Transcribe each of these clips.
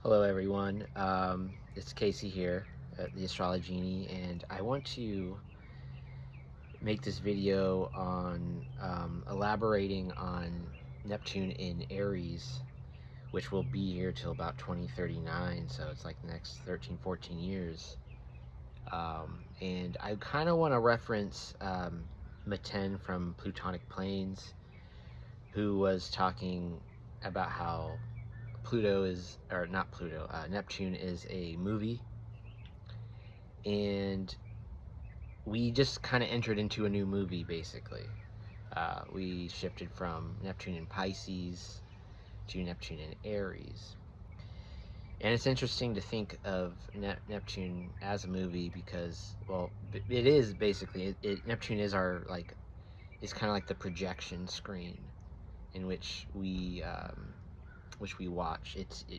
Hello everyone, it's Casey here at the Astrology Genie, and I want to make this video on elaborating on Neptune in Aries, which will be here till about 2039, so it's like the next 13-14 years. And I kind of want to reference Maten from Plutonic Planes, who was talking about how Neptune is a movie, and we just kind of entered into a new movie basically. We shifted from Neptune in Pisces to Neptune in Aries. And it's interesting to think of Neptune as a movie because, well, it is basically, Neptune is it's kind of like the projection screen in which we watch.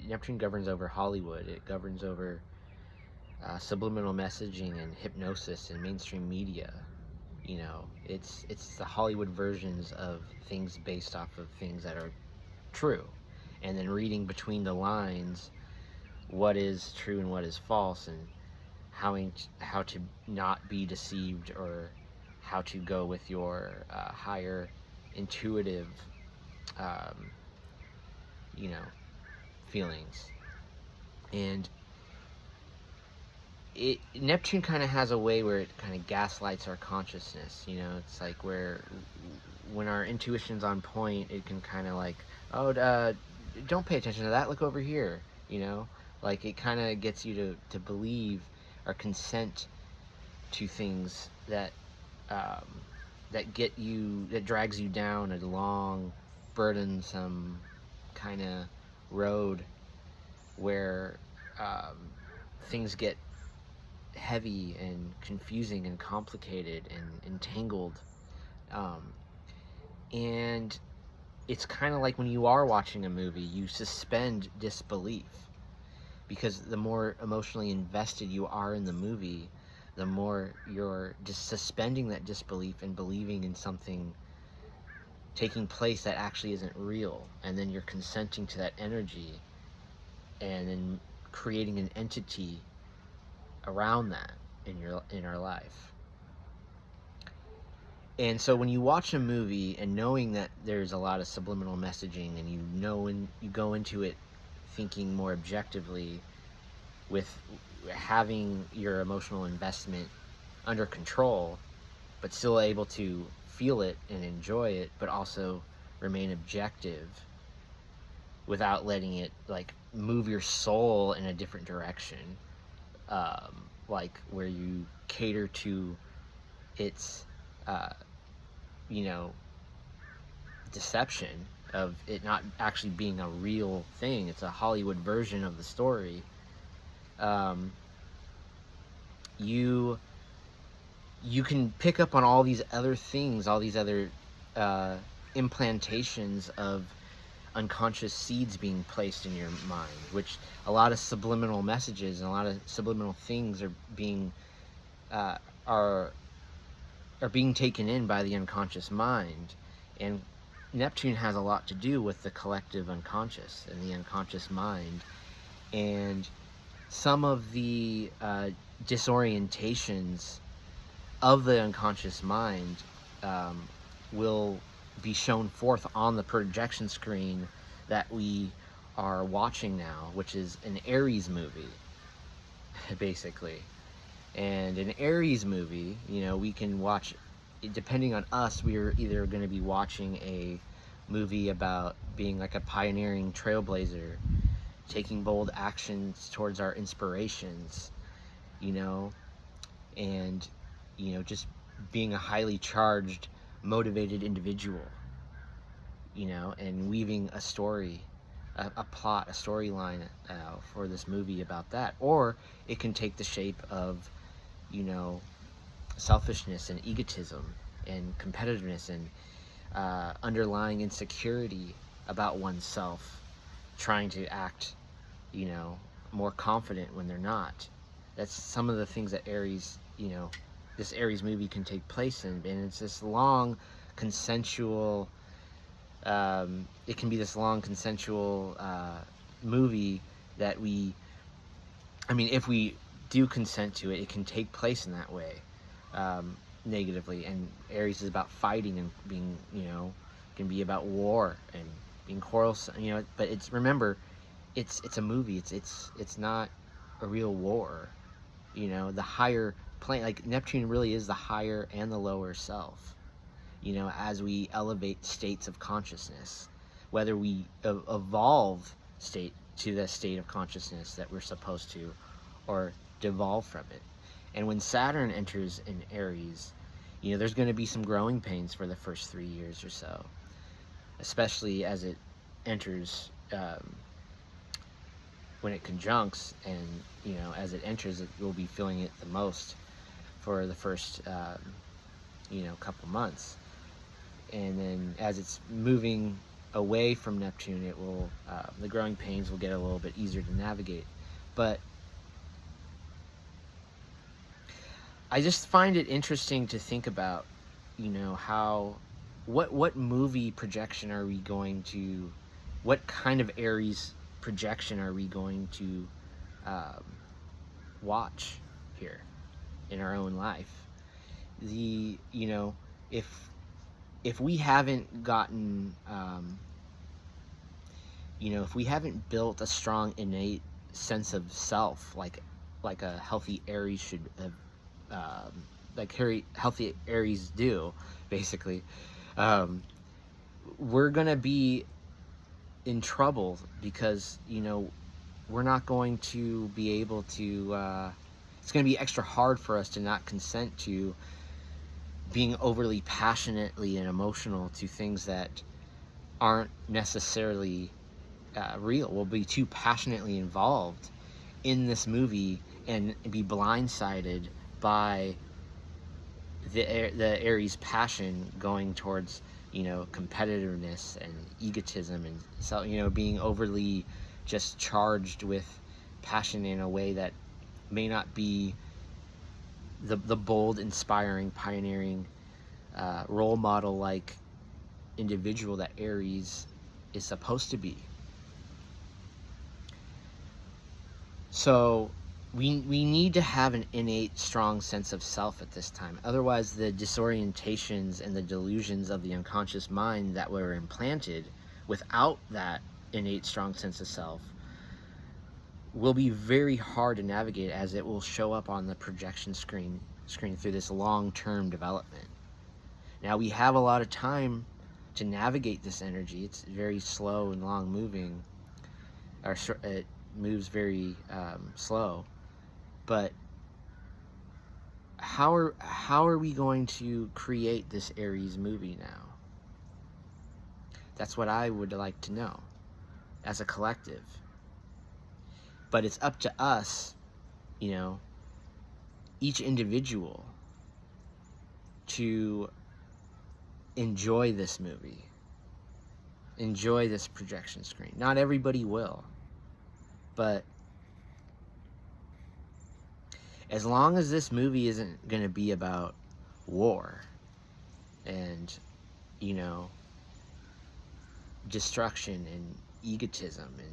Neptune governs over Hollywood. It governs over subliminal messaging and hypnosis and mainstream media. You know, it's the Hollywood versions of things based off of things that are true, and then reading between the lines what is true and what is false, and how to not be deceived, or how to go with your higher intuitive um, you know feelings. And Neptune kind of has a way where it kind of gaslights our consciousness. It's like when our intuition's on point, it can kind of like, oh, don't pay attention to that. Look over here. Like it kind of gets you to believe or consent to things that that drags you down a long, burdensome kind of road where things get heavy and confusing and complicated and entangled. And it's kind of like when you are watching a movie, you suspend disbelief, because the more emotionally invested you are in the movie, the more you're just suspending that disbelief and believing in something taking place that actually isn't real, and then you're consenting to that energy and then creating an entity around that in our life. And so when you watch a movie and knowing that there's a lot of subliminal messaging, and when you go into it thinking more objectively, with having your emotional investment under control, but still able to feel it and enjoy it, but also remain objective without letting it like move your soul in a different direction, like where you cater to its deception of it not actually being a real thing. It's a Hollywood version of the story. You can pick up on all these other things, all these other implantations of unconscious seeds being placed in your mind, which a lot of subliminal messages and a lot of subliminal things are being taken in by the unconscious mind. And Neptune has a lot to do with the collective unconscious and the unconscious mind. And some of the disorientations of the unconscious mind will be shown forth on the projection screen that we are watching now, which is an Aries movie, basically. And an Aries movie, we can watch, depending on us, we're either going to be watching a movie about being like a pioneering trailblazer, taking bold actions towards our inspirations, and, just being a highly charged, motivated individual, and weaving a story, a plot, a storyline for this movie about that. Or it can take the shape of, selfishness and egotism and competitiveness and underlying insecurity about oneself, trying to act, more confident when they're not. That's some of the things that Aries, this Aries movie can take place in. And it's this long, consensual, it can be this long, consensual movie that I mean, if we do consent to it, it can take place in that way, negatively. And Aries is about fighting and being, can be about war and being quarrelsome, but remember, it's a movie. It's not a real war. The higher plane, like Neptune really is the higher and the lower self, as we elevate states of consciousness, whether we evolve to the state of consciousness that we're supposed to, or devolve from it. And when Saturn enters in Aries, there's going to be some growing pains for the first 3 years or so, especially as it enters, when it conjuncts, and as it enters, you'll be feeling it the most for the first couple months. And then as it's moving away from Neptune, it will the growing pains will get a little bit easier to navigate. But I just find it interesting to think about, how what movie projection are we going to, what kind of Aries projection are we going to watch here in our own life? If we haven't gotten, if we haven't built a strong innate sense of self, like a healthy Aries should have, healthy Aries do, basically, we're gonna be in trouble, because we're not going to be able to. It's going to be extra hard for us to not consent to being overly passionately and emotional to things that aren't necessarily real. We'll be too passionately involved in this movie and be blindsided by the Aries passion going towards competitiveness and egotism, and so being overly just charged with passion in a way that may not be the bold, inspiring, pioneering, role model like individual that Aries is supposed to be. So we need to have an innate strong sense of self at this time. Otherwise, the disorientations and the delusions of the unconscious mind that were implanted without that innate strong sense of self will be very hard to navigate, as it will show up on the projection screen through this long-term development. Now, we have a lot of time to navigate this energy. It's very slow and long moving, or it moves very slow. But how are we going to create this Aries movie now? That's what I would like to know, as a collective. But it's up to us, each individual, to enjoy this movie, enjoy this projection screen. Not everybody will, but as long as this movie isn't going to be about war and, destruction and egotism and,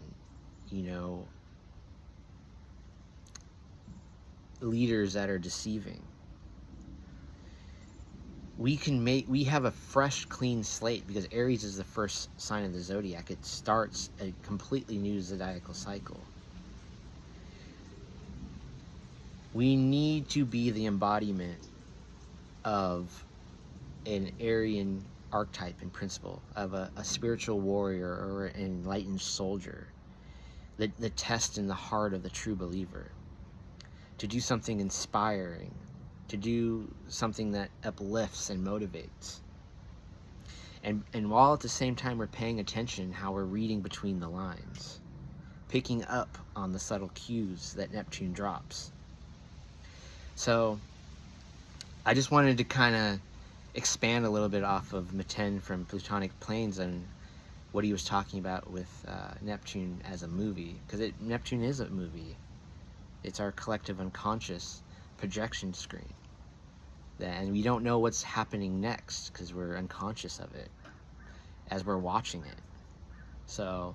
leaders that are deceiving, we have a fresh, clean slate, because Aries is the first sign of the zodiac. It starts a completely new zodiacal cycle. We need to be the embodiment of an Aryan archetype and principle, of a spiritual warrior or an enlightened soldier, the test in the heart of the true believer, to do something inspiring, to do something that uplifts and motivates. And while at the same time we're paying attention how we're reading between the lines, picking up on the subtle cues that Neptune drops. So I just wanted to kind of expand a little bit off of Meten from Plutonic Planes and what he was talking about with Neptune as a movie, because Neptune is a movie. It's our collective unconscious projection screen, and we don't know what's happening next because we're unconscious of it as we're watching it. So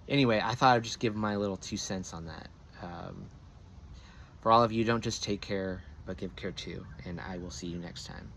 Anyway, I thought I'd just give my little 2 cents on that. For all of you, don't just take care, but give care too. And I will see you next time.